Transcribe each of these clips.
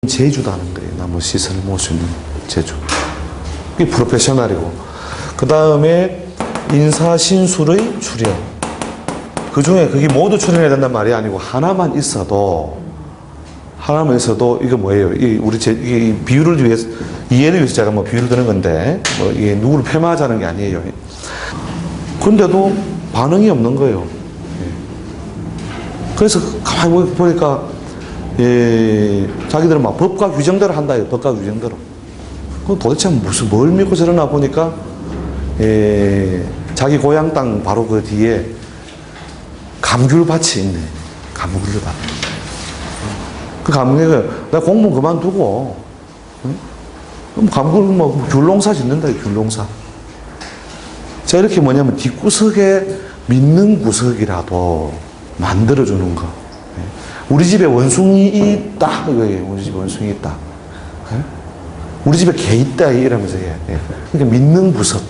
제주다는 거예요. 나무 시선을 모을 수 있는 제주. 이게 프로페셔널이고. 그 다음에 인사신술의 출현. 그 중에 그게 모두 출현해야 된단 말이 아니고 하나만 있어도 이거 뭐예요? 이 비유를 위해서, 이해를 위해서 제가 뭐 비유를 드는 건데, 뭐 이게 누구를 폄하하자는 게 아니에요. 근데도 반응이 없는 거예요. 그래서 가만히 보니까, 자기들은 막 법과 규정대로 한다, 법과 규정대로. 그럼 도대체 뭘 믿고 저러나 보니까, 자기 고향 땅 바로 그 뒤에 감귤밭이 있네. 감귤밭. 그 감귤을, 내가 공무원 그만두고, 그럼 감귤 뭐 귤농사 짓는다, 귤농사. 자, 이렇게 뭐냐면 뒷구석에 믿는 구석이라도 만들어주는 거. 우리 집에 원숭이 있다, 이거예요. 우리 집에 원숭이 있다. 우리 집에 개 있다, 이러면서 해. 그러니까 믿는 구석.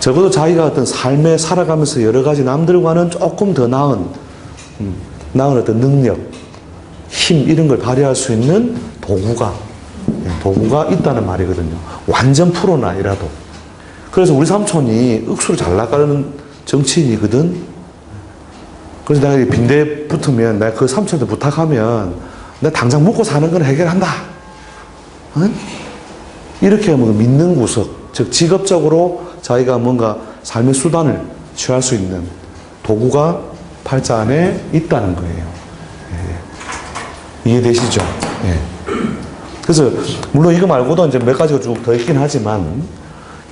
적어도 자기가 어떤 삶에 살아가면서 여러 가지 남들과는 조금 더 나은 어떤 능력, 힘, 이런 걸 발휘할 수 있는 도구가 있다는 말이거든요. 완전 프로는 아니라도. 그래서 우리 삼촌이 억수로 잘 나가는 정치인이거든. 그래서 내가 빈대 붙으면 내가 그 삼촌한테 부탁하면 내가 당장 먹고 사는 건 해결한다. 응? 이렇게 하면 믿는 구석, 즉 직업적으로 자기가 뭔가 삶의 수단을 취할 수 있는 도구가 팔자 안에 있다는 거예요. 이해되시죠? 그래서 물론 이거 말고도 이제 몇 가지가 쭉 더 있긴 하지만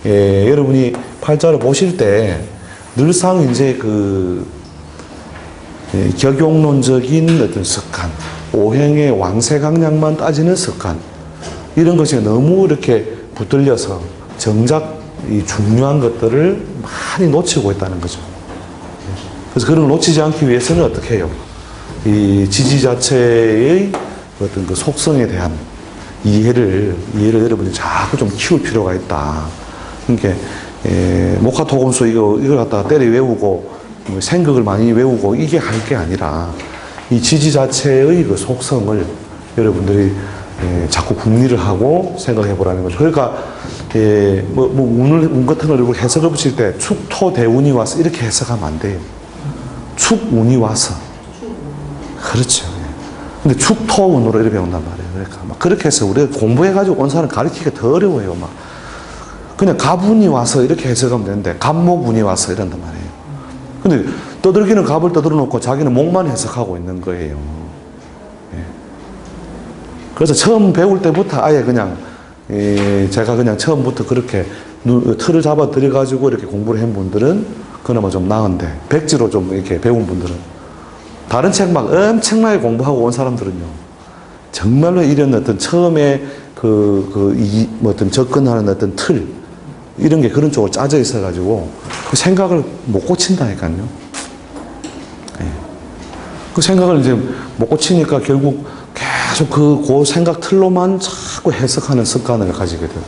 여러분이 팔자를 보실 때 늘상 이제 격용론적인 어떤 습관, 오행의 왕세강약만 따지는 습관, 이런 것이 너무 이렇게 붙들려서 정작 이 중요한 것들을 많이 놓치고 있다는 거죠. 그래서 그런 걸 놓치지 않기 위해서는 어떻게 해요? 이 지지 자체의 어떤 그 속성에 대한 이해를 여러분이 자꾸 좀 키울 필요가 있다. 그러니까 목화토금수 이걸 갖다가 때려 외우고 생극을 많이 외우고 이게 할 게 아니라 이 지지 자체의 그 속성을 여러분들이 자꾸 궁리를 하고 생각해 보라는 거죠. 그러니까 운 같은 걸 해석을 붙일 때 축토대운이 와서 이렇게 해석하면 안 돼요. 축운이 와서. 그렇죠. 근데 축토운으로 이렇게 배운단 말이에요. 그러니까 막 그렇게 해서 우리가 공부해가지고 온 사람 가르치기가 더 어려워요. 막 그냥 갑운이 와서 이렇게 해석하면 되는데 갑목운이 와서 이런단 말이에요. 근데 떠들기는 갑을 떠들어 놓고 자기는 목만 해석하고 있는 거예요. 그래서 처음 배울 때부터 아예 그냥 제가 그냥 처음부터 그렇게 틀을 잡아 들여가지고 이렇게 공부를 한 분들은 그나마 좀 나은데 백지로 좀 이렇게 배운 분들은 다른 책 막 엄청나게 공부하고 온 사람들은요 정말로 이런 어떤 처음에 어떤 접근하는 어떤 틀 이런 게 그런 쪽으로 짜져 있어가지고 그 생각을 못 고친다니까요. 그 생각을 이제 못 고치니까 결국 계속 그 생각 틀로만 자꾸 해석하는 습관을 가지게 돼요.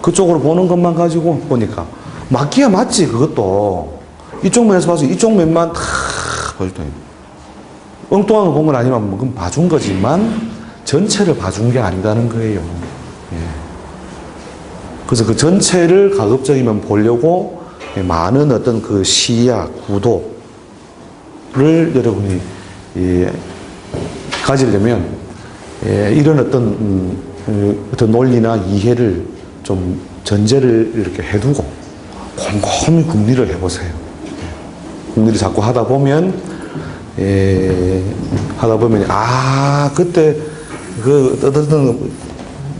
그쪽으로 보는 것만 가지고 보니까 맞기야 맞지. 그것도 이쪽 면에서 봐서 이쪽 면만 다 보여줬다. 엉뚱한 거 본 건 아니면 그건 봐준 거지만 전체를 봐준 게 아니다는 거예요. 그래서 그 전체를 가급적이면 보려고 많은 어떤 그 시야, 구도를 여러분이 가지려면 이런 어떤 논리나 이해를 좀 전제를 이렇게 해두고 곰곰이 궁리를 해보세요. 궁리를 자꾸 하다 보면 그때 떠들던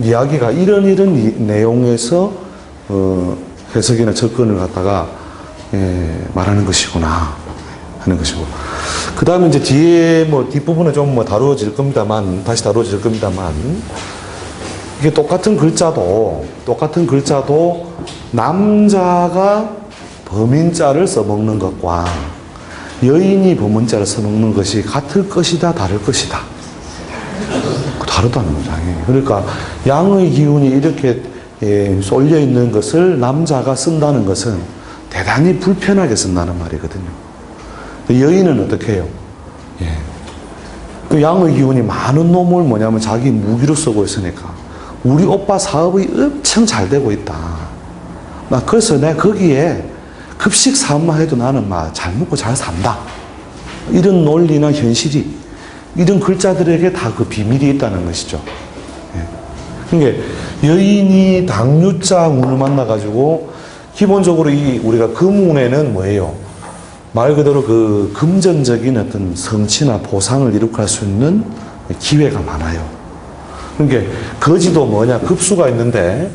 이야기가 이런 내용에서 해석이나 접근을 갖다가 말하는 것이구나 하는 것이고, 그 다음에 이제 뒤에 뒷부분은 좀 다루어질 겁니다만, 다시 다루어질 겁니다만, 이게 똑같은 글자도 남자가 범인자를 써먹는 것과 여인이 범인자를 써먹는 것이 같을 것이다, 다를 것이다. 다르다는 거죠. 그러니까 양의 기운이 이렇게 쏠려 있는 것을 남자가 쓴다는 것은 대단히 불편하게 쓴다는 말이거든요. 여인은 어떻게 해요? 그 양의 기운이 많은 놈을 뭐냐면 자기 무기로 쓰고 있으니까 우리 오빠 사업이 엄청 잘 되고 있다. 나 그래서 내가 거기에 급식 사업만 해도 나는 막 잘 먹고 잘 산다. 이런 논리나 현실이 이런 글자들에게 다 그 비밀이 있다는 것이죠. 예. 그러니까 여인이 당유자 운을 만나가지고 기본적으로 우리가 금운에는 뭐예요? 말 그대로 그 금전적인 어떤 성취나 보상을 이룩할 수 있는 기회가 많아요. 그러니까 거지도 뭐냐? 급수가 있는데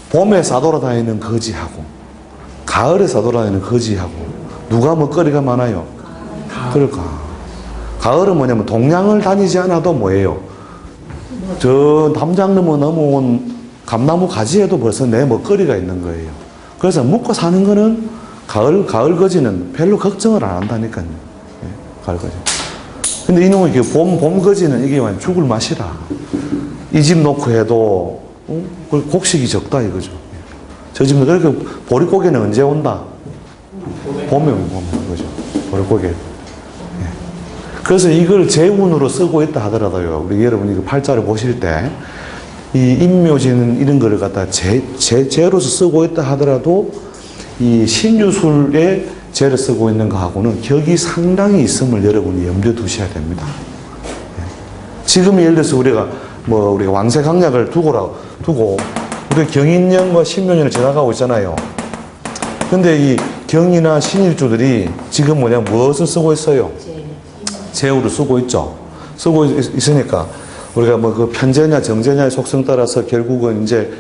봄에 싸돌아다니는 거지하고 가을에 싸돌아다니는 거지하고 누가 먹거리가 많아요? 그럴까? 가을은 뭐냐면 동양을 다니지 않아도 뭐예요? 저 담장 넘어온 감나무 가지에도 벌써 내 먹거리가 있는 거예요. 그래서 먹고 사는 거는 가을 거지는 별로 걱정을 안 한다니까요. 예, 가을 거지. 근데 이놈의 봄 거지는 이게 완전 죽을 맛이라. 이 집 놓고 해도 곡식이 적다 이거죠. 저 집은 그렇게 보릿고개는 언제 온다? 봄에 오는 거죠. 보릿고개. 예. 그래서 이걸 재운으로 쓰고 있다 하더라도요. 우리 여러분이 그 팔자를 보실 때 이 임묘진 이런 거를 갖다 재로서 쓰고 있다 하더라도 이 신유술에 재를 쓰고 있는 거하고는 격이 상당히 있음을 여러분이 염두에 두셔야 됩니다. 예. 지금 예를 들어서 우리가 왕세강약을 두고 우리 경인년과 신묘년을 지나가고 있잖아요. 근데 이 경이나 신일주들이 지금 무엇을 쓰고 있어요? 재우를 쓰고 있죠. 쓰고 있으니까 우리가 그 편재냐 정재냐의 속성 따라서 결국은 이제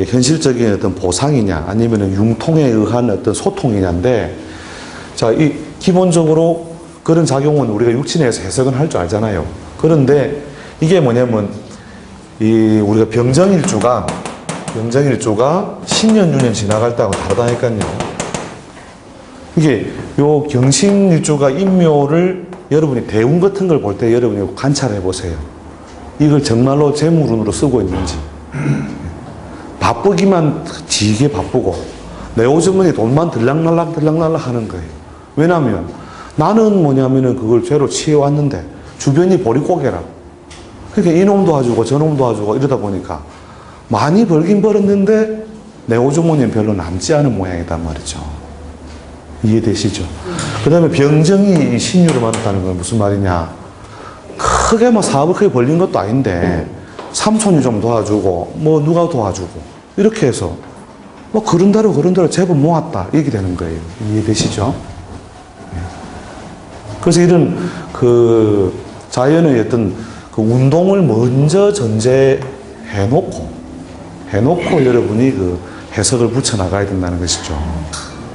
현실적인 어떤 보상이냐 아니면 융통에 의한 어떤 소통이냐인데 자, 이 기본적으로 그런 작용은 우리가 육친에서 해석은 할 줄 알잖아요. 그런데 이게 뭐냐면 우리가 병정일주가 신년 유년 지나갈 때하고 다르다니까요. 이게 요 경신일주가 인묘를 여러분이 대운 같은 걸 볼 때 여러분이 관찰해 보세요. 이걸 정말로 재물운으로 쓰고 있는지. 바쁘기만 지게 바쁘고 내 오주머니 돈만 들락날락 하는 거예요. 왜냐하면 나는 그걸 죄로 취해왔는데 주변이 보릿고개라. 그러니까 이놈 도와주고 저놈 도와주고 이러다 보니까 많이 벌긴 벌었는데 내 오주머니는 별로 남지 않은 모양이단 말이죠. 이해되시죠? 그 다음에 병정이 신유를 만났다는 건 무슨 말이냐? 크게 사업을 크게 벌린 것도 아닌데 삼촌이 좀 도와주고 누가 도와주고 이렇게 해서 그런 대로 제법 모았다 이렇게 되는 거예요. 이해되시죠? 그래서 이런 그 자연의 어떤 그 운동을 먼저 전제해놓고 여러분이 그 해석을 붙여나가야 된다는 것이죠.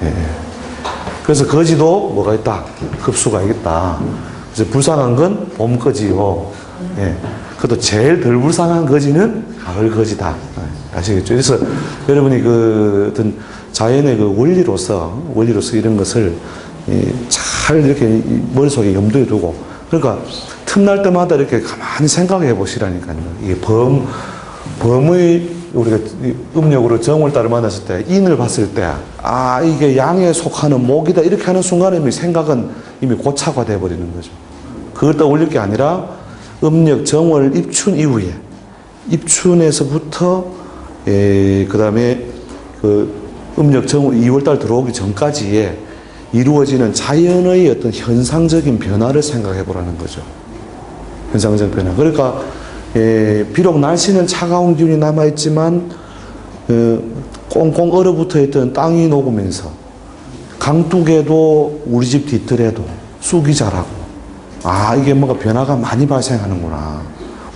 예. 그래서 거지도 뭐가 있다? 급수가 있다. 그래서 불쌍한 건 봄거지요. 예. 그것도 제일 덜 불쌍한 거지는 가을 거지다. 아시겠죠? 그래서 여러분이 그 어떤 자연의 그 원리로서 이런 것을 잘 이렇게 머릿속에 염두에 두고 그러니까 틈날 때마다 이렇게 가만히 생각해 보시라니까요. 이게 범의 우리가 음력으로 정월달을 만났을 때 인을 봤을 때 이게 양에 속하는 목이다 이렇게 하는 순간에 이미 생각은 이미 고착화돼 버리는 거죠. 그걸 떠올릴 게 아니라 음력 정월 입춘 이후에 입춘에서부터 그 다음에 그 음력 정월 2월달 들어오기 전까지에 이루어지는 자연의 어떤 현상적인 변화를 생각해 보라는 거죠. 현상적 변화. 그러니까 비록 날씨는 차가운 기운이 남아있지만 꽁꽁 얼어붙어 있던 땅이 녹으면서 강둑에도 우리 집 뒤뜰에도 쑥이 자라고 이게 뭔가 변화가 많이 발생하는구나.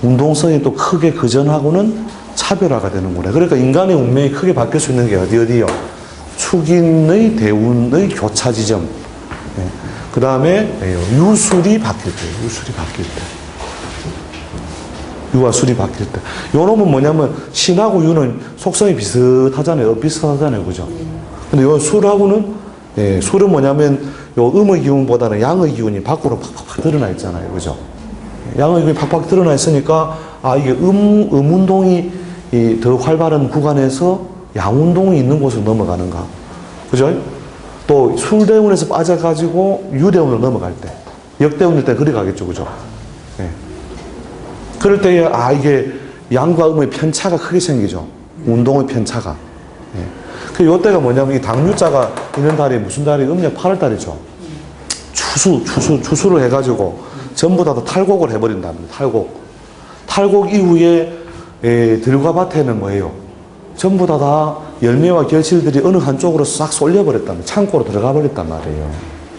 운동성이 또 크게 그전하고는 차별화가 되는구나. 그러니까 인간의 운명이 크게 바뀔 수 있는 게 어디요? 축인의 대운의 교차 지점. 그 다음에 유술이 바뀔 때. 유와 술이 바뀔 때. 요 놈은 뭐냐면 신하고 유는 속성이 비슷하잖아요. 그죠? 근데 요 술하고는 술은 뭐냐면 요 음의 기운보다는 양의 기운이 밖으로 팍팍 드러나 있잖아요. 그죠? 양의 기운이 팍팍 드러나 있으니까 이게 음운동이 더 활발한 구간에서 양운동이 있는 곳으로 넘어가는가. 그죠? 또 술대운에서 빠져가지고 유대운으로 넘어갈 때 역대운일 때 그리 가겠죠. 그죠? 예. 그럴 때에, 이게 양과 음의 편차가 크게 생기죠. 운동의 편차가. 예. 그 요때가 뭐냐면, 이 당류자가 있는 달이 무슨 달이 음력 8월 달이죠. 추수를 해가지고 전부 다 탈곡을 해버린답니다. 탈곡 이후에 들과 밭에는 뭐예요? 전부 다 열매와 결실들이 어느 한쪽으로 싹 쏠려버렸답니다. 창고로 들어가 버렸단 말이에요.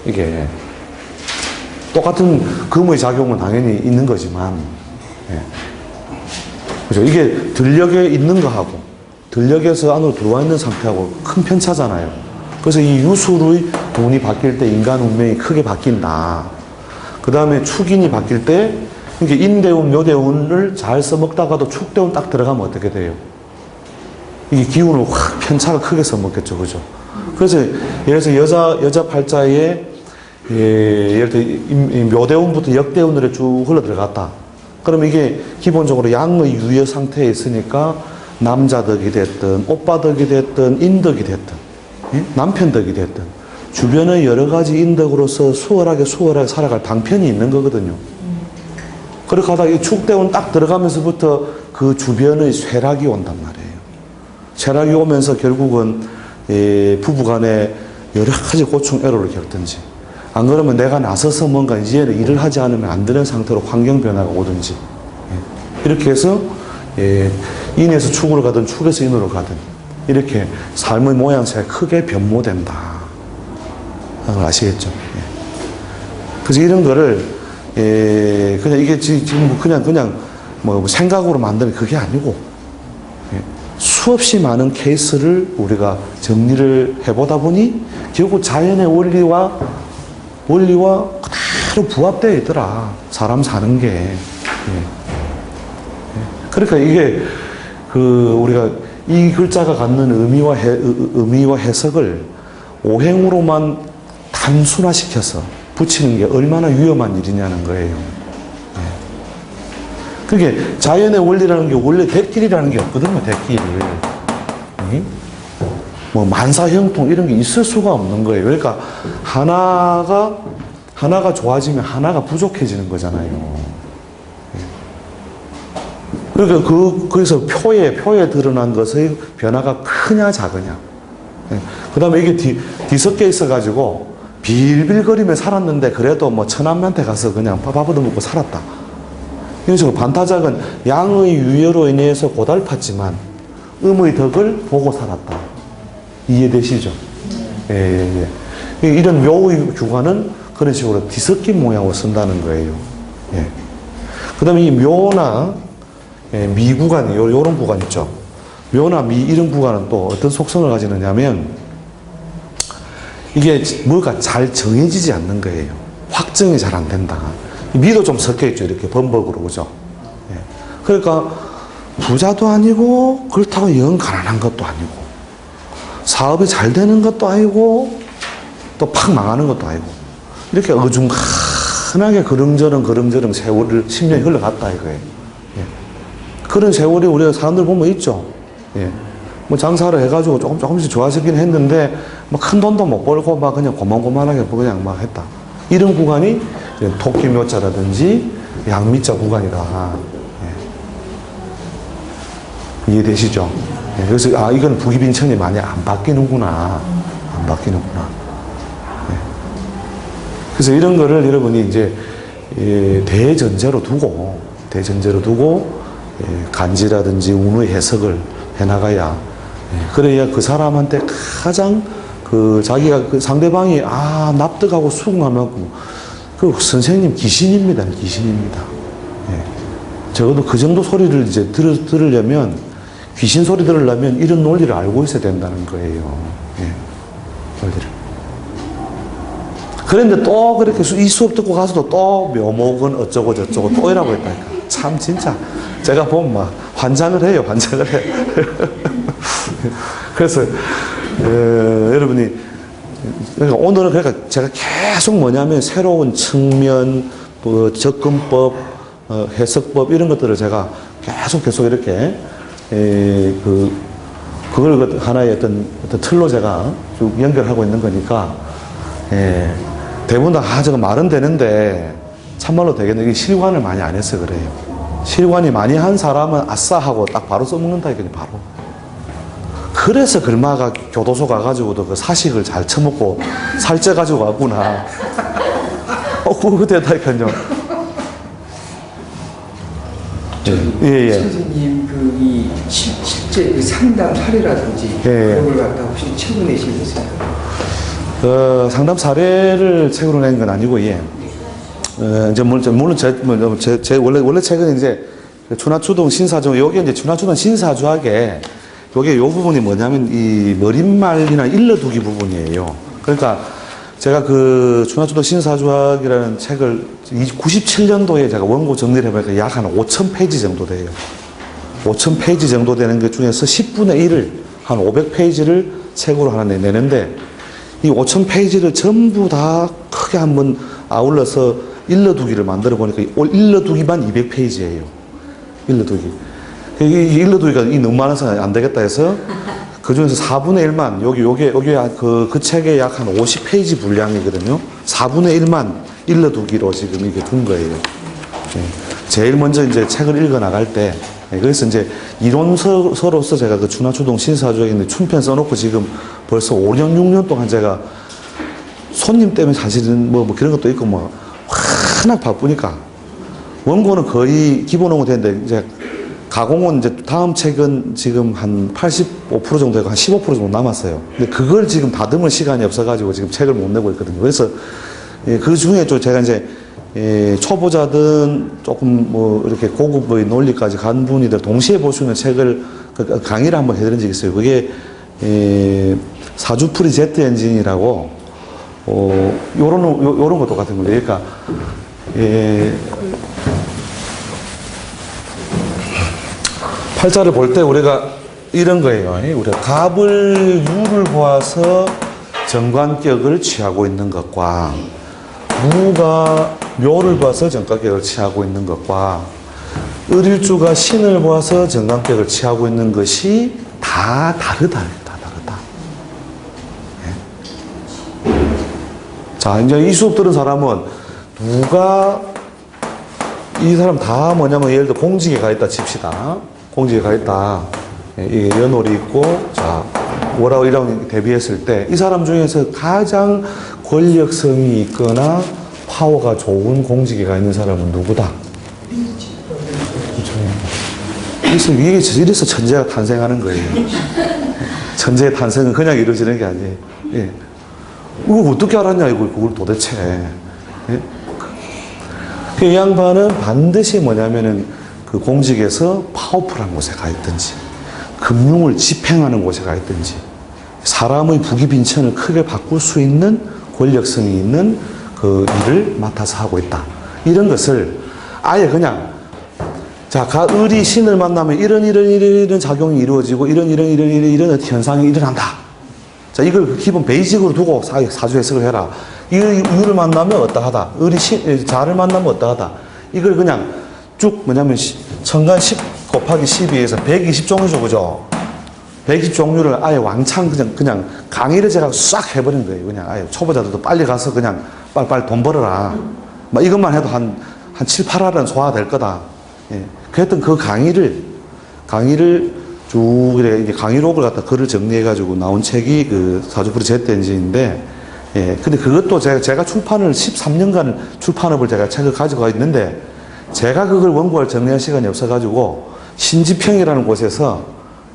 이게 똑같은 금의 작용은 당연히 있는 거지만, 예. 그죠? 이게 들녘에 있는 거하고 들녘에서 안으로 들어와 있는 상태하고 큰 편차잖아요. 그래서 이 유술의 운이 바뀔 때 인간 운명이 크게 바뀐다. 그 다음에 축인이 바뀔 때, 이게 인대운, 묘대운을 잘 써먹다가도 축대운 딱 들어가면 어떻게 돼요? 이게 기운을 확 편차가 크게 써먹겠죠. 그죠? 그래서 예를 들어서 여자 팔자에, 예를 들어 묘대운부터 역대운으로 쭉 흘러 들어갔다. 그럼 이게 기본적으로 양의 유효 상태에 있으니까 남자 덕이 됐든, 오빠 덕이 됐든, 인덕이 됐든, 예? 남편 덕이 됐든, 주변의 여러 가지 인덕으로서 수월하게 살아갈 방편이 있는 거거든요. 그렇게 하다가 이 축대운 딱 들어가면서부터 그 주변의 쇠락이 온단 말이에요. 쇠락이 오면서 결국은 부부 간에 여러 가지 고충, 애로를 겪든지, 안 그러면 내가 나서서 뭔가 이제는 일을 하지 않으면 안 되는 상태로 환경 변화가 오든지, 이렇게 해서 인에서 축으로 가든 축에서 인으로 가든 이렇게 삶의 모양새가 크게 변모된다. 아시겠죠? 그래서 이런 거를 그냥 이게 지금 그냥 뭐 생각으로 만드는 그게 아니고, 수없이 많은 케이스를 우리가 정리를 해보다 보니 결국 자연의 원리와 그대로 부합되어 있더라. 사람 사는 게. 그러니까 이게 우리가 이 글자가 갖는 의미와 해석을 오행으로만 단순화시켜서 붙이는 게 얼마나 위험한 일이냐는 거예요. 그게 자연의 원리라는 게 원래 대길이라는 게 없거든요. 대길. 뭐 만사형통 이런 게 있을 수가 없는 거예요. 그러니까 하나가 좋아지면 하나가 부족해지는 거잖아요. 그러니까 그래서 표에 드러난 것의 변화가 크냐 작으냐. 그 다음에 이게 뒤섞여 있어가지고 빌빌거리며 살았는데 그래도 뭐 처남한테 가서 그냥 밥 얻어먹고 살았다. 이런 식으로 반타작은 양의 유효로 인해서 고달팠지만 음의 덕을 보고 살았다. 이해되시죠? 예. 이런 묘의 주관은 그런 식으로 뒤섞인 모양으로 쓴다는 거예요. 예. 그 다음에 이 묘나 미 구간, 요런 구간 있죠. 묘나 미 이런 구간은 또 어떤 속성을 가지느냐면 이게 뭐가 잘 정해지지 않는 거예요. 확정이 잘 안 된다. 미도 좀 섞여 있죠. 이렇게 범벅으로. 그죠? 예. 그러니까 부자도 아니고 그렇다고 영 가난한 것도 아니고 사업이 잘 되는 것도 아니고 또 팍 망하는 것도 아니고 이렇게 어중간하게 그릉저릉 세월을 10년이 흘러갔다 이거예요. 예. 그런 세월이 우리가 사람들 보면 있죠. 예. 뭐 장사를 해가지고 조금씩 좋아지긴 했는데 뭐 큰 돈도 못 벌고 막 그냥 고만고만하게 그냥 막 했다. 이런 구간이 토끼묘자라든지 양미자 구간이다. 예. 이해되시죠? 예. 그래서 이건 부기빈천이 많이 안 바뀌는구나. 예. 그래서 이런 거를 여러분이 이제 대전제로 두고 간지라든지 운의 해석을 해나가야, 그래야 그 사람한테 가장 자기가 상대방이 납득하고 수긍하면 선생님 귀신입니다. 예. 적어도 그 정도 소리를 이제 들으려면, 귀신 소리 들으려면 이런 논리를 알고 있어야 된다는 거예요. 예. 논리를. 그런데 또 그렇게 이 수업 듣고 가서도 또 묘목은 어쩌고 저쩌고 또 이라고 했다니까. 참 진짜 제가 보면 막 환장을 해요. 그래서 여러분이 오늘은 그러니까 제가 계속 뭐냐면 새로운 측면, 또 접근법, 해석법 이런 것들을 제가 계속 이렇게 그걸 하나의 어떤 틀로 제가 쭉 연결하고 있는 거니까, 대부분 다 저거 말은 되는데 참말로 되겠네. 이게 실관을 많이 안 해서 그래요. 실관이 많이 한 사람은 아싸 하고 딱 바로 써먹는다 이거니 바로. 그래서 글마가 교도소 가가지고도 그 사식을 잘 처먹고 살쪄가지고 왔구나. 그거 됐다니까요. 예. 선생님 이 실제 그 상담 사례라든지 그런 걸 갖다 혹시 책으로 내신 거 있을까요? 상담 사례를 책으로 낸 건 아니고, 예. 이제 물론 제 원래 책은 이제 추나추동 신사주, 요게 이제 추나추동 신사주학에 요게 요 부분이 뭐냐면 이 머릿말이나 일러두기 부분이에요. 그러니까 제가 그 추나추동 신사주학이라는 책을 97년도에 제가 원고 정리를 해보니까 약 한 5,000페이지 정도 돼요. 5,000페이지 정도 되는 것 중에서 10분의 1을 한 500페이지를 책으로 하나 내는데 이 5,000페이지를 전부 다 크게 한번 아울러서 일러두기를 만들어 보니까 일러두기만 200페이지예요. 일러두기. 이 일러두기가 너무 많아서 안 되겠다 해서 그 중에서 4분의 1만, 요게 그 책에 약 한 50페이지 분량이거든요. 4분의 1만 일러두기로 지금 이게 둔 거예요. 제일 먼저 이제 책을 읽어 나갈 때, 그래서 이제 이론서로서 제가 그 추나추동 신사주에 있는 춘편 써놓고 지금 벌써 5년, 6년 동안 제가 손님 때문에 사실은 뭐 그런 것도 있고 뭐 워낙 바쁘니까 원고는 거의 기본 원고 되는데 이제 가공은 이제 다음 책은 지금 한 85% 정도 되고 한 15% 정도 남았어요. 근데 그걸 지금 다듬을 시간이 없어가지고 지금 책을 못 내고 있거든요. 그래서 그 중에 좀 제가 이제 초보자든 조금 뭐 이렇게 고급의 논리까지 간 분이들 동시에 볼 수 있는 책을 강의를 한번 해드린 적이 있어요. 그게 사주풀이 제트 엔진이라고 요런 것도 같은 거예요. 그러니까 팔자를 볼 때 우리가 이런 거예요. 우리가 갑을 유를 보아서 정관격을 취하고 있는 것과 무가 묘를 봐서 정관격을 취하고 있는 것과 을일주가 신을 보아서 정관격을 취하고 있는 것이 다 다르다. 다 다르다. 자, 이제 이 수업 들은 사람은 누가 이 사람 다 뭐냐면 예를 들어 공직에 가 있다 칩시다. 공직에 가 있다. 이게 연월이 있고, 자, 월하고 일하고 대비했을 때 이 사람 중에서 가장 권력성이 있거나 파워가 좋은 공직에 가 있는 사람은 누구다? 그렇죠. 이래서 천재가 탄생하는 거예요. 천재의 탄생은 그냥 이루어지는 게 아니에요. 예. 이거 어떻게 알았냐, 그걸 도대체. 예? 이 양반은 반드시 뭐냐면은 그 공직에서 파워풀한 곳에 가 있든지, 금융을 집행하는 곳에 가 있든지, 사람의 부귀빈천을 크게 바꿀 수 있는 권력성이 있는 그 일을 맡아서 하고 있다. 이런 것을 아예 그냥, 자, 을이 신을 만나면 이런 작용이 이루어지고, 이런 현상이 일어난다. 자, 이걸 기본 베이직으로 두고 사주 해석을 해라. 을을 만나면 어떠하다. 을이 자를 만나면 어떠하다. 이걸 그냥 쭉 뭐냐면 천간 10 곱하기 12에서 120종류죠, 그죠? 120종류를 아예 왕창 그냥 강의를 제가 싹 해버린 거예요. 그냥 아예 초보자들도 빨리 가서 그냥 빨리 돈 벌어라. 막 이것만 해도 한 7, 8화는 소화될 거다. 예. 그랬던 그 강의를 쭉 이렇게 강의록을 갖다 글을 정리해가지고 나온 책이 그 사주풀이 제트 엔진인데, 예. 근데 그것도 제가 출판을 13년간 출판업을 제가 책을 가지고 있는데, 제가 그걸 원고할 정리할 시간이 없어가지고, 신지평이라는 곳에서,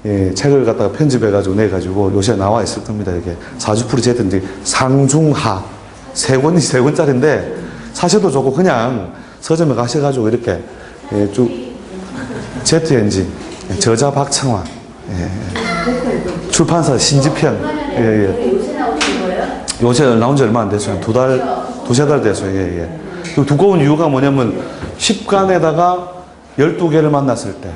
예, 책을 갖다가 편집해가지고 내가지고 요새 나와 있을 겁니다. 이게 사주풀이 제트 엔진 상중하. 세 권짜리인데, 사셔도 좋고, 그냥 서점에 가셔가지고 이렇게, 예, 쭉, 제트 엔진. 저자 박청환. 예. 출판사 신지평. 예. 요새 나오신 거예요? 요새 나온 지 얼마 안 됐어요. 두세 달 됐어요. 예. 두꺼운 이유가 뭐냐면 10간에다가 12개를 만났을 때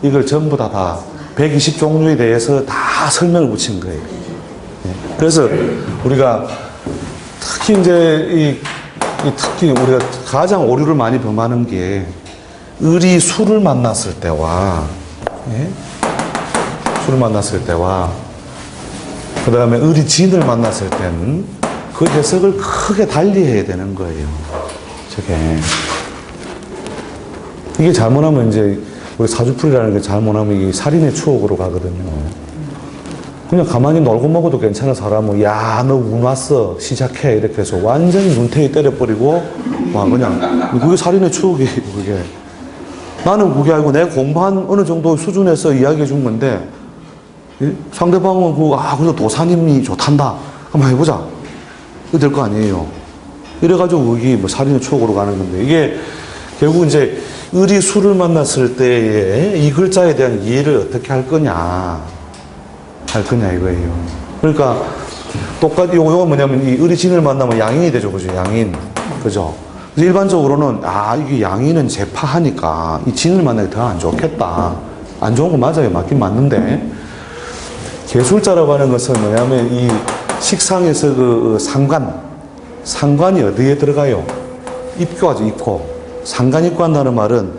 이걸 전부 다 120종류에 대해서 다 설명을 붙인 거예요. 예. 그래서 우리가 특히 이제 특히 우리가 가장 오류를 많이 범하는 게 을이 수를 만났을 때와, 예? 수를 만났을 때와, 그 다음에 을이 진을 만났을 때는 그 해석을 크게 달리 해야 되는 거예요. 저게. 이게 잘못하면 이제 우리 사주풀이라는 게 잘못하면 이 살인의 추억으로 가거든요. 그냥 가만히 놀고 먹어도 괜찮은 사람은 야, 너 운 왔어. 시작해. 이렇게 해서 완전히 눈탱이 때려버리고 와, 그냥 그게 살인의 추억이에요. 그게. 나는 그게 아니고 내 공부한 어느 정도 수준에서 이야기해 준 건데 상대방은 그래서 도사님이 좋단다. 한번 해보자. 이거 될 거 아니에요. 이래가지고 그게 뭐 살인의 추억으로 가는 건데 이게 결국 이제 을이 수를 만났을 때에 이 글자에 대한 이해를 어떻게 할 거냐 이거예요. 그러니까 똑같이 요거 뭐냐면 이 을이 진을 만나면 양인이 되죠. 그죠? 양인. 그죠? 일반적으로는 이게 양인은 재파하니까 이 진을 만나기 더 안 좋겠다. 안 좋은 거 맞아요. 맞긴 맞는데 개술자라고 하는 것은 뭐냐면 이 식상에서 그 상관이 어디에 들어가요? 입고하죠. 입고. 상관입고 한다는 말은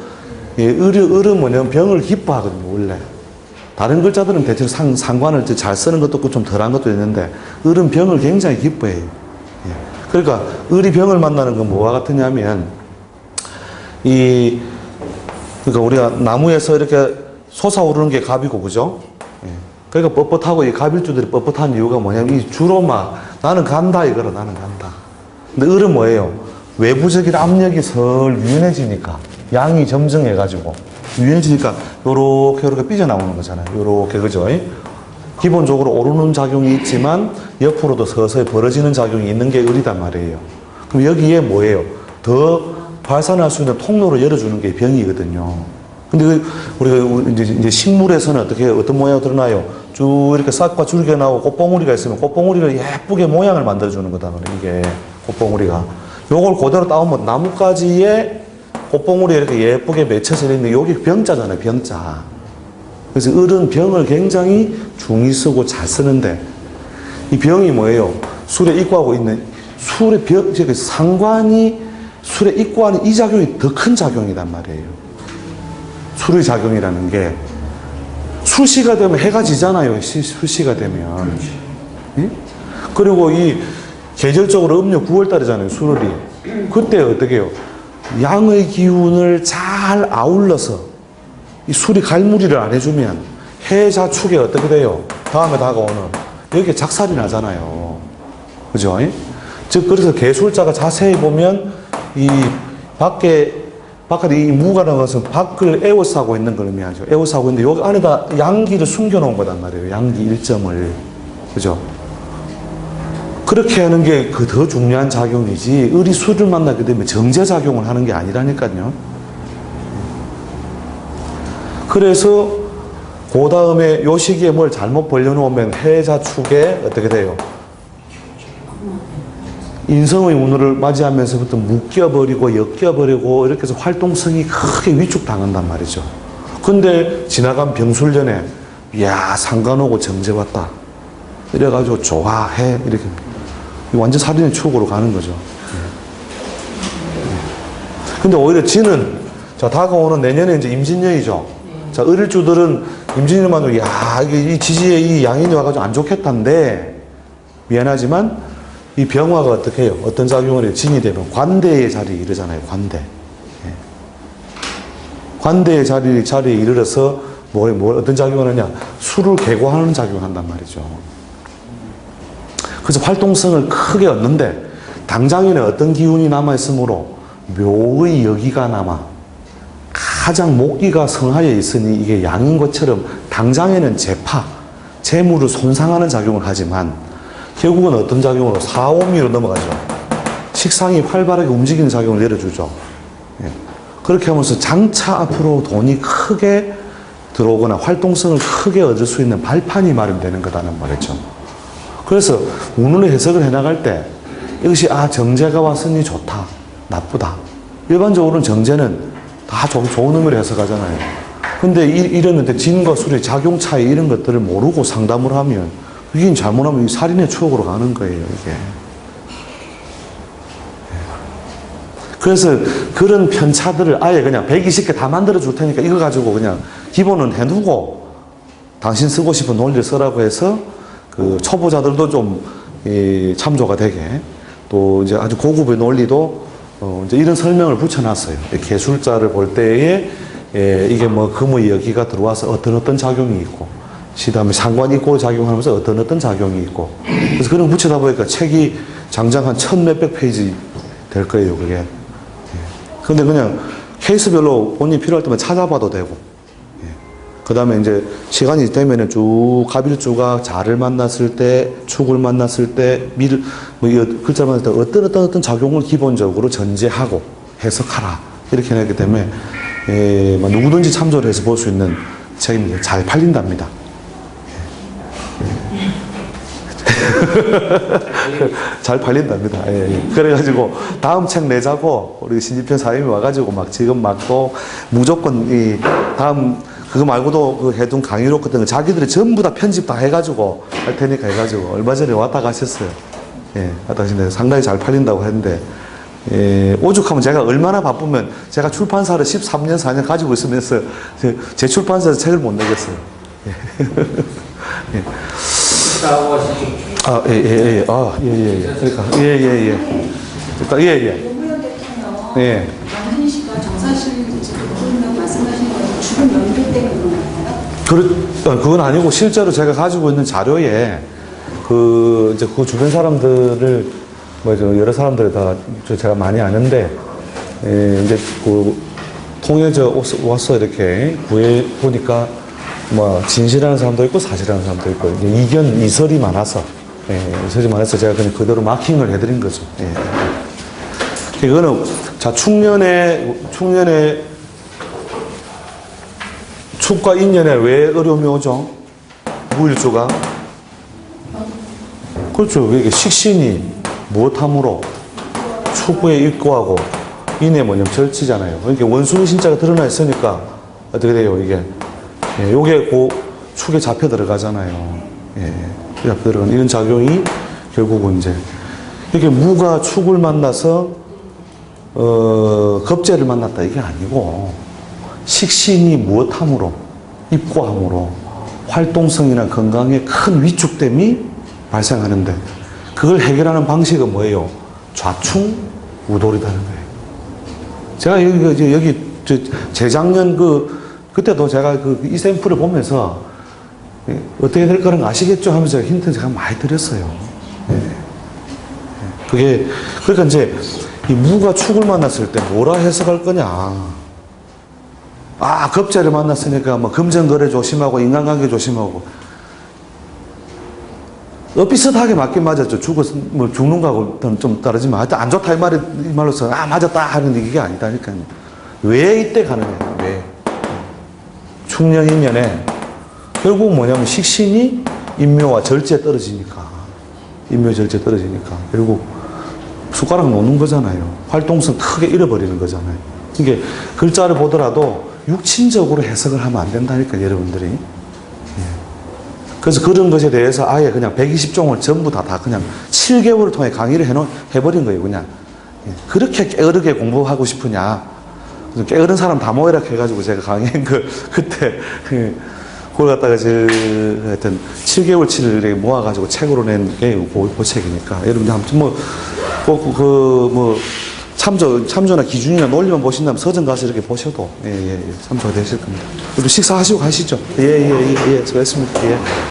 을은 뭐냐면 병을 기뻐하거든요. 원래. 다른 글자들은 대체로 상관을 잘 쓰는 것도 있고 좀 덜한 것도 있는데 을은 병을 굉장히 기뻐해요. 그러니까 을이 병을 만나는 건 뭐와 같으냐면 그러니까 우리가 나무에서 이렇게 솟아오르는 게 갑이고 그죠? 그러니까 뻣뻣하고 이 갑일주들이 뻣뻣한 이유가 뭐냐면 이 주로 막 나는 간다 이거라 나는 간다. 근데 을은 뭐예요? 외부적인 압력이 설 유연해지니까 양이 점증해가지고 유연해지니까 요렇게 삐져나오는 거잖아요. 요렇게 그죠? 기본적으로 오르는 작용이 있지만 옆으로도 서서히 벌어지는 작용이 있는 게 을이단 말이에요. 그럼 여기에 뭐예요? 더 발산할 수 있는 통로를 열어주는 게 병이거든요. 근데 우리가 이제 식물에서는 어떤 모양이 드러나요? 쭉 이렇게 싹과 줄기가 나오고 꽃봉우리가 있으면 꽃봉우리를 예쁘게 모양을 만들어주는 거다. 이게 꽃봉우리가. 요걸 그대로 따오면 나뭇가지에 꽃봉우리 이렇게 예쁘게 맺혀서 있는데 여기 병자잖아요. 병자. 그래서 을은 병을 굉장히 중히 쓰고 잘 쓰는데 이 병이 뭐예요? 술에 입고하고 있는 술의 병, 즉 상관이 술에 입고하는 이 작용이 더 큰 작용이란 말이에요. 술의 작용이라는 게 술시가 되면 해가 지잖아요. 술시가 되면. 예? 그리고 이 계절적으로 음력 9월달이잖아요. 수월이. 그때 어떻게 해요? 양의 기운을 잘 아울러서 이 술이 갈무리를 안 해주면 해자축에 어떻게 돼요? 다음에 다가오는 여기에 작살이 나잖아요. 그죠? 즉 그래서 개술자가 자세히 보면 이 바깥에 이 무가라는 것은 밖을 에워싸고 있는 걸 의미하죠. 에워싸고 있는데 여기 안에다 양기를 숨겨놓은 거단 말이에요. 양기 일점을. 그죠? 그렇게 하는 게 그 더 중요한 작용이지 을이 수를 만나게 되면 정제작용을 하는 게 아니라니까요. 그래서 그 다음에 요 시기에 뭘 잘못 벌려놓으면 해자축에 어떻게 돼요? 인성의 운을 맞이하면서부터 묶여버리고 엮여버리고 이렇게 해서 활동성이 크게 위축당한단 말이죠. 근데 지나간 병술년에 야 상관오고 정제 왔다. 이래가지고 좋아해 이렇게 완전 살인의 추억으로 가는 거죠. 근데 오히려 지는 자 다가오는 내년에 이제 임진년이죠. 자 을일주들은 임진년만 야 이게 이 지지에 이 양인이 와가지고 안 좋겠다는데 미안하지만 이 병화가 어떻게 해요? 어떤 작용을 해요? 진이 되면 관대의 자리에 이르잖아요. 관대. 관대의 자리에 이르러서 어떤 작용을 하냐? 수를 계고하는 작용을 한단 말이죠. 그래서 활동성을 크게 얻는데 당장에는 어떤 기운이 남아있으므로 묘의 여기가 남아 가장 목기가 성하에 있으니 이게 양인 것처럼 당장에는 재물을 손상하는 작용을 하지만 결국은 어떤 작용으로 사오미로 넘어가죠. 식상이 활발하게 움직이는 작용을 내려주죠. 그렇게 하면서 장차 앞으로 돈이 크게 들어오거나 활동성을 크게 얻을 수 있는 발판이 마련되는 거다는 말이죠. 그래서 운운의 해석을 해나갈 때 이것이 정제가 왔으니 좋다, 나쁘다. 일반적으로는 정제는 다 좋은 의미로 해석하잖아요. 근데 이러는데 진과 술의 작용 차이 이런 것들을 모르고 상담을 하면 이게 잘못하면 살인의 추억으로 가는 거예요, 이게. 그래서 그런 편차들을 아예 그냥 120개 다 만들어 줄 테니까 이거 가지고 그냥 기본은 해두고 당신 쓰고 싶은 논리를 쓰라고 해서 그 초보자들도 좀 참조가 되게 또 이제 아주 고급의 논리도 이제 이런 설명을 붙여놨어요. 개술자를 볼 때에 이게 뭐 금의 여기가 들어와서 어떤 작용이 있고, 그다음에 상관 있고 작용하면서 어떤 작용이 있고. 그래서 그런 거 붙여다 보니까 책이 장장 한 1000몇백 페이지 될 거예요, 그게. 근데 그냥 케이스별로 본인이 필요할 때만 찾아봐도 되고. 그 다음에 이제 시간이 되면은 쭉 갑일주가 자를 만났을 때, 축을 만났을 때, 뭐 글자를 만났을 때 어떤 작용을 기본적으로 전제하고 해석하라. 이렇게 해놨기 때문에, 누구든지 참조를 해서 볼 수 있는 책입니다. 잘 팔린답니다. 잘 팔린답니다. 그래가지고 다음 책 내자고 우리 신지편 사임이 와가지고 막 지금 막 또 무조건 이 다음 그거 말고도 그 해둔 강의록 같은 거 자기들이 전부 다 편집 다 해가지고 할 테니까 해가지고 얼마 전에 왔다 가셨어요. 왔다 가시는데 상당히 잘 팔린다고 했는데 오죽하면 제가 얼마나 바쁘면 제가 출판사를 13년 4년 가지고 있으면서 제 출판사에서 책을 못 내겠어요. 그러니까, 노무현 대통령 왕진 씨가 정사실 대통령 말씀하신 거 주변 연결 때문에 그런 건가요? 그건 아니고 실제로 제가 가지고 있는 자료에 이제 그 주변 사람들을 여러 사람들이 다 제가 많이 아는데 이제 통해져 와서 이렇게 구해 보니까 뭐 진실하는 사람도 있고 사실하는 사람도 있고 이설이 많아서 이설이 많아서 제가 그냥 그대로 마킹을 해드린 거죠. 이거는 자 충년에 축과 인연에 왜 어려움이 오죠? 무일주가 그렇죠. 이게 식신이 무엇함으로 축구에 입고하고 인에 뭐냐면 절치잖아요. 그러니까 원숭이 신자가 드러나 있으니까 어떻게 돼요 이게? 요게 축에 잡혀 들어가잖아요. 잡혀 들어가는 이런 작용이 결국은 이제 이렇게 무가 축을 만나서 겁재를 만났다 이게 아니고 식신이 무엇함으로 입고함으로 활동성이나 건강에 큰 위축됨이 발생하는데 그걸 해결하는 방식은 뭐예요? 좌충 우돌이라는 거예요. 제가 여기 재작년 그때도 제가 이 샘플을 보면서 어떻게 될 거는 아시겠죠 하면서 제가 힌트를 제가 많이 드렸어요. 그러니까 이제 이 무가 축을 만났을 때 뭐라 해석할 거냐. 겁재를 만났으니까 뭐 금전거래 조심하고 인간관계 조심하고. 비슷하게 맞긴 맞았죠. 뭐 죽는 거하고는 좀 다르지만 하여튼 안 좋다 이 말로서 맞았다 하는 이게 아니다니까요. 왜 이때 가느냐. 왜? 충년인연에 결국 뭐냐면 식신이 인묘와 절제에 떨어지니까 인묘절제에 떨어지니까 결국 숟가락 놓는 거잖아요. 활동성 크게 잃어버리는 거잖아요. 이게 글자를 보더라도 육친적으로 해석을 하면 안 된다니까 여러분들이. 그래서 그런 것에 대해서 아예 그냥 120종을 전부 다 그냥 7개월을 통해 강의를 해버린 거예요 그냥. 그렇게 게으르게 공부하고 싶으냐. 게으른 사람 다 모여라 해가지고 제가 강의한 그때 그걸 갖다가 하여튼 7개월치를 모아가지고 책으로 낸 게 그 책이니까 여러분들 아무튼 참조나 기준이나 논리만 보신다면 서점 가서 이렇게 보셔도 참조가 되실 겁니다. 그리고 식사하시고 가시죠. 수고했습니다.